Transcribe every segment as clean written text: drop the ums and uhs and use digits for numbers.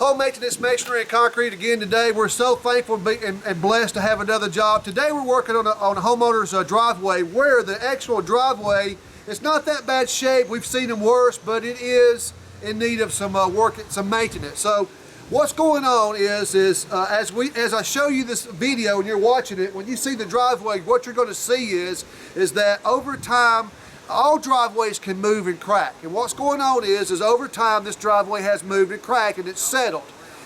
Home Maintenance Masonry and Concrete again today. We're so thankful and blessed to have another job. Today we're working on a homeowner's driveway where the actual driveway is not that bad shape. We've seen them worse, but it is in need of some work, some maintenance. So what's going on is as I show you this video and you're watching it, when you see the driveway, what you're going to see is that over time, all driveways can move and crack. And what's going on is over time this driveway has moved and cracked and it's settled.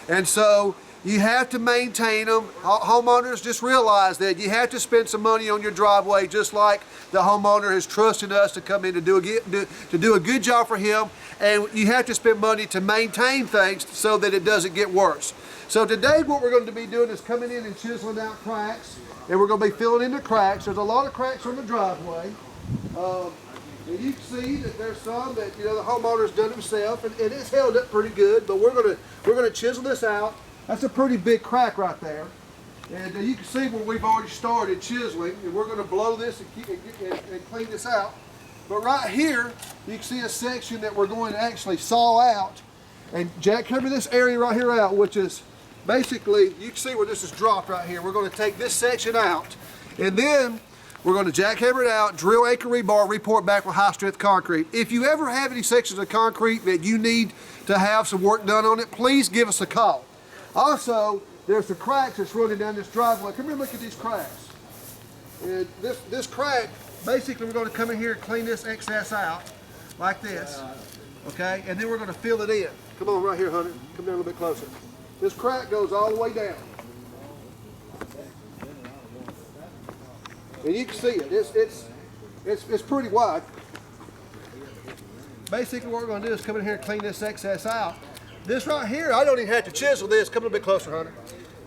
And so you have to maintain them. Homeowners, just realize that you have to spend some money on your driveway, just like the homeowner has trusted us to come in to do a good job for him. And you have to spend money to maintain things so that it doesn't get worse. So today what we're going to be doing is coming in and chiseling out cracks, and we're going to be filling in the cracks. There's a lot of cracks on the driveway. And you can see that there's some that the homeowner's done himself, and it's held up pretty good. But we're gonna chisel this out. That's a pretty big crack right there, and you can see where we've already started chiseling, and we're gonna blow this and clean this out. But right here, you can see a section that we're going to actually saw out and jackhammer this area right here out, which is basically, you can see where this is dropped right here. We're going to take this section out, and then we're going to jackhammer it out, drill anchor rebar, report back with high strength concrete. If you ever have any sections of concrete that you need to have some work done on it, please give us a call. Also, there's the cracks that's running down this driveway. Come here and look at these cracks. And this crack, basically we're going to come in here and clean this excess out like this. Okay, and then we're going to fill it in. Come on right here, Hunter. Come down a little bit closer. This crack goes all the way down. And you can see it. It's pretty wide. Basically what we're going to do is come in here and clean this excess out. This right here, I don't even have to chisel this. Come a little bit closer, Hunter.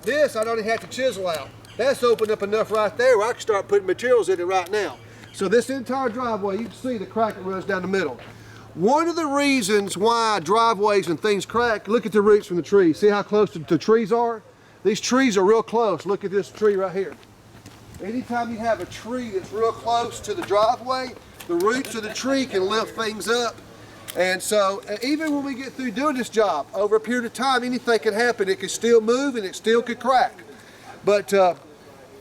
This, I don't even have to chisel out. That's opened up enough right there where I can start putting materials in it right now. So this entire driveway, you can see the crack that runs down the middle. One of the reasons why driveways and things crack, look at the roots from the trees. See how close the trees are? These trees are real close. Look at this tree right here. Anytime you have a tree that's real close to the driveway, the roots of the tree can lift things up. And so even when we get through doing this job, over a period of time, anything can happen. It can still move and it still could crack. But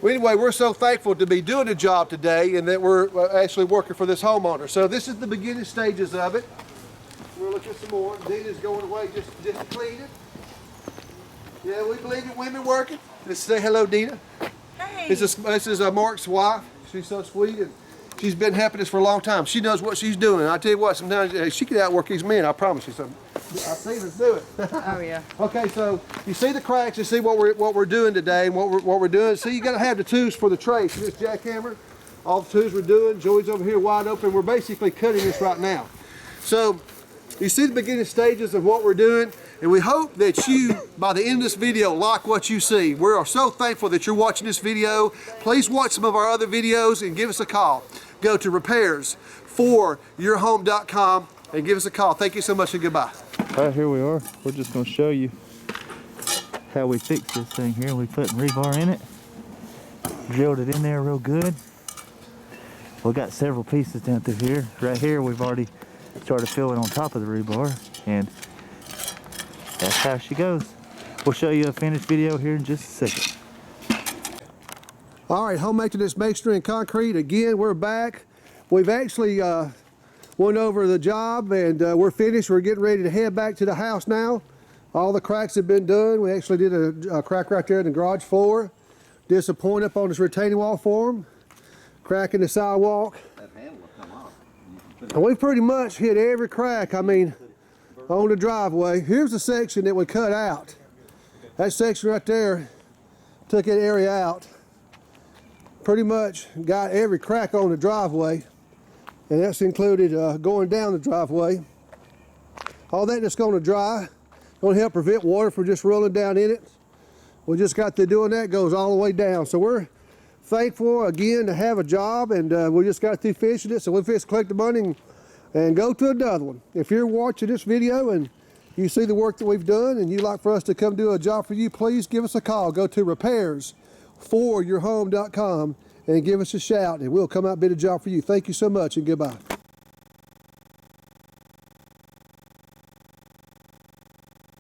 anyway, we're so thankful to be doing the job today and that we're actually working for this homeowner. So this is the beginning stages of it. We'll look at some more. Dina's going away just to clean it. Yeah, we believe in women working. Let's say hello, Dina. Hey. This is Mark's wife. She's so sweet, and she's been helping us for a long time. She knows what she's doing. I tell you what, sometimes she can outwork these men. I promise you something. I've seen her do it. Oh yeah. Okay, so you see the cracks. You see what we're doing today, and what we're doing. See, you got to have the tools for the tray. See this jackhammer? All the tools we're doing. Joey's over here wide open. We're basically cutting this right now. So you see the beginning stages of what we're doing. And we hope that you, by the end of this video, like what you see. We are so thankful that you're watching this video. Please watch some of our other videos and give us a call. Go to repairs4yourhome.com and give us a call. Thank you so much and goodbye. All right, here we are. We're just going to show you how we fix this thing here. We put rebar in it, drilled it in there real good. We got several pieces down through here. Right here, we've already started filling on top of the rebar, and that's how she goes. We'll show you a finished video here in just a second. All right, Home Maintenance Masonry and Concrete. Again, we're back. We've actually went over the job and we're finished. We're getting ready to head back to the house now. All the cracks have been done. We actually did a crack right there in the garage floor. Did some point up on this retaining wall for them. Crack in the sidewalk. That handle will come off. And we've pretty much hit every crack. I mean, on the driveway. Here's the section that we cut out. That section right there took that area out. Pretty much got every crack on the driveway, and that's included going down the driveway. All that is going to dry, going to help prevent water from just rolling down in it. We just got to doing that, goes all the way down. So we're thankful again to have a job, and we just got through finishing it, so we'll finish collect the money and go to another one. If you're watching this video and you see the work that we've done and you'd like for us to come do a job for you, please give us a call. Go to repairs4yourhome.com and give us a shout, and we'll come out and bid a job for you. Thank you so much, and goodbye.